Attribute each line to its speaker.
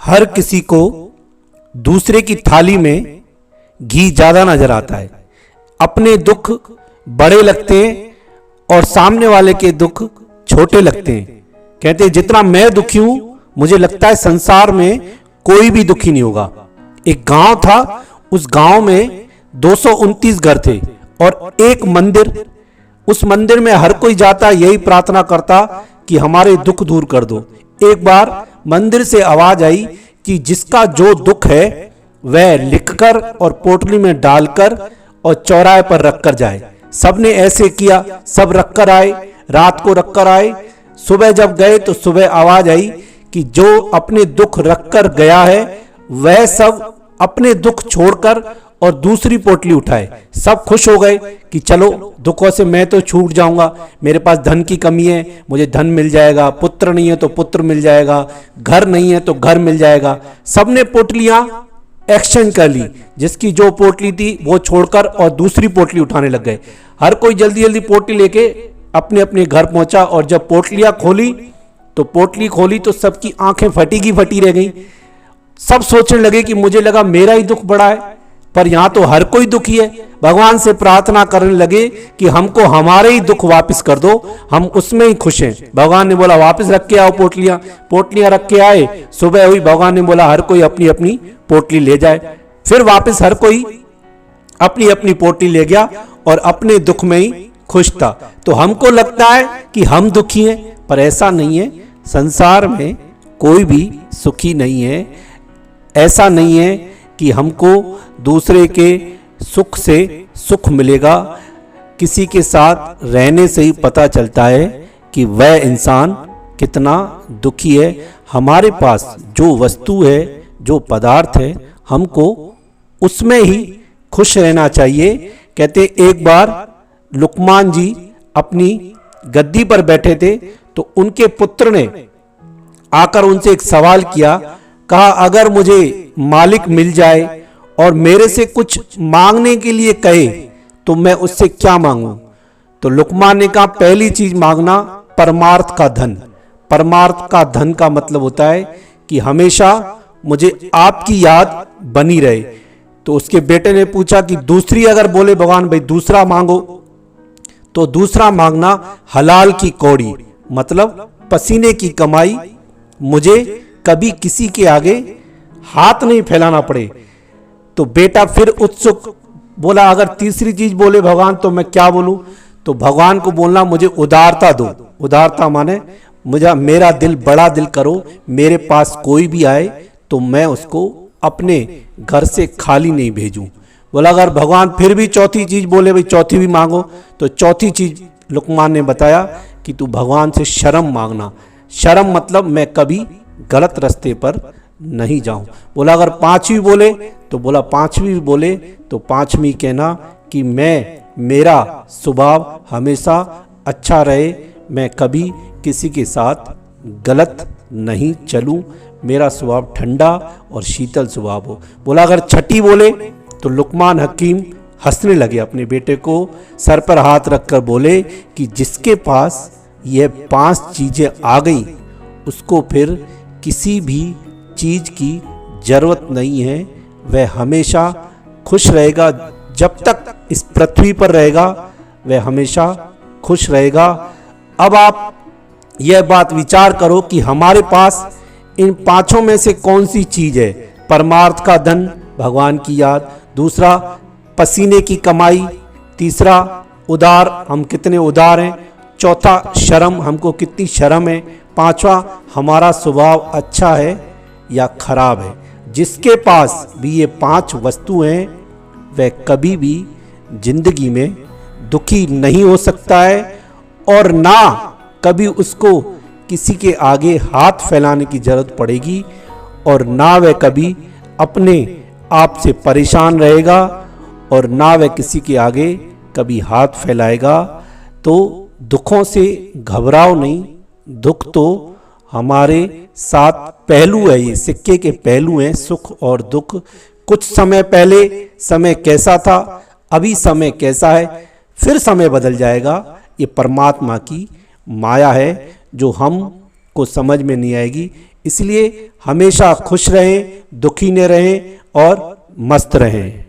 Speaker 1: हर किसी को दूसरे की थाली में घी ज्यादा नजर आता है। अपने दुख बड़े लगते हैं और सामने वाले के दुख छोटे लगते हैं। कहते हैं जितना मैं दुखी हूं मुझे लगता है संसार में कोई भी दुखी नहीं होगा। एक गांव था, उस गांव में 229 घर थे और एक मंदिर। उस मंदिर में हर कोई जाता यही प्रार्थना करता कि हमारे दुख दूर कर दो। एक बार मंदिर से आवाज आई कि जिसका जो दुख है वह लिखकर और पोटली में डालकर और चौराहे पर रखकर जाए। सबने ऐसे किया, सब रखकर आए, रात को रखकर आए। सुबह जब गए तो सुबह आवाज आई कि जो अपने दुख रखकर गया है वह सब अपने दुख छोड़कर और दूसरी पोटली उठाए। सब खुश हो गए कि चलो दुखों से मैं तो छूट जाऊंगा, मेरे पास धन की कमी है, मुझे धन मिल जाएगा, पुत्र नहीं है तो पुत्र मिल जाएगा, घर नहीं है तो घर मिल जाएगा। सबने पोटलियां एक्सचेंज कर ली, जिसकी जो पोटली थी वो छोड़कर और दूसरी पोटली उठाने लग गए। हर कोई जल्दी जल्दी पोटली लेके अपने अपने घर पहुंचा और जब पोटली खोली तो सबकी आंखें फटी रह गई। सब सोचने लगे कि मुझे लगा मेरा ही दुख बड़ा है, पर यहां तो हर कोई दुखी है। भगवान से प्रार्थना करने लगे कि हमको हमारे ही दुख वापस कर दो, हम उसमें ही खुश हैं। भगवान ने बोला वापस रख के आओ पोटलियां रख के आए। सुबह हुई, भगवान ने बोला हर कोई अपनी अपनी पोटली ले जाए। फिर वापस हर कोई अपनी अपनी पोटली ले गया और अपने दुख में ही खुश था। तो हमको लगता है कि हम दुखी हैं, पर ऐसा नहीं है। संसार में कोई भी सुखी नहीं है। ऐसा नहीं है कि हमको दूसरे के सुख से सुख मिलेगा। किसी के साथ रहने से ही पता चलता है कि वह इंसान कितना दुखी है। हमारे पास जो वस्तु है, जो पदार्थ है, हमको उसमें ही खुश रहना चाहिए। कहते एक बार लुकमान जी अपनी गद्दी पर बैठे थे तो उनके पुत्र ने आकर उनसे एक सवाल किया। कहा अगर मुझे मालिक मिल जाए और मेरे से कुछ मांगने के लिए कहे तो मैं उससे क्या मांगूं? तो लुकमान ने कहा पहली चीज मांगना परमार्थ का धन। परमार्थ का धन का मतलब होता है कि हमेशा मुझे आपकी याद बनी रहे। तो उसके बेटे ने पूछा कि दूसरी, अगर बोले भगवान भाई दूसरा मांगो, तो दूसरा मांगना हलाल की कौड़ी, मतलब पसीने की कमाई, मुझे कभी किसी के आगे हाथ नहीं फैलाना पड़े। तो बेटा फिर उत्सुक बोला अगर तीसरी चीज बोले भगवान तो मैं क्या बोलूं? तो भगवान को बोलना मुझे उदारता दो। उदारता माने मुझे मेरा दिल बड़ा दिल करो, मेरे पास कोई भी आए तो मैं उसको अपने घर से खाली नहीं भेजूं। बोला अगर भगवान फिर भी चौथी चीज बोले भाई चौथी भी मांगो, तो चौथी चीज लुकमान ने बताया कि तू भगवान से शर्म मांगना। शर्म मतलब मैं कभी गलत रास्ते पर नहीं जाऊं। बोला अगर पांचवी बोले, तो बोला पांचवी बोले तो पांचवी कहना कि मेरा स्वभाव हमेशा अच्छा रहे, मैं कभी किसी के साथ गलत नहीं चलूं, मेरा स्वभाव ठंडा और शीतल स्वभाव हो। बोला अगर छठी बोले तो लुकमान हकीम हंसने लगे, अपने बेटे को सर पर हाथ रखकर बोले कि जिसके पास ये 5 चीजें आ गई उसको फिर किसी भी चीज की जरूरत नहीं है, वह हमेशा खुश रहेगा। जब तक इस पृथ्वी पर रहेगा वह हमेशा खुश रहेगा। अब आप यह बात विचार करो कि हमारे पास इन 5 में से कौन सी चीज है? परमार्थ का धन, भगवान की याद, दूसरा पसीने की कमाई, तीसरा उदार, हम कितने उदार हैं, चौथा शर्म, हमको कितनी शर्म है, पांचवा हमारा स्वभाव अच्छा है या खराब है। जिसके पास भी ये 5 वस्तु हैं वह कभी भी जिंदगी में दुखी नहीं हो सकता है और ना कभी उसको किसी के आगे हाथ फैलाने की जरूरत पड़ेगी और ना वह कभी अपने आप से परेशान रहेगा और ना वह किसी के आगे कभी हाथ फैलाएगा। तो दुखों से घबराओ नहीं, दुख तो हमारे साथ पहलू है, ये सिक्के के पहलू हैं, सुख और दुख। कुछ समय पहले समय कैसा था, अभी समय कैसा है, फिर समय बदल जाएगा। ये परमात्मा की माया है जो हम को समझ में नहीं आएगी। इसलिए हमेशा खुश रहें, दुखी न रहें और मस्त रहें।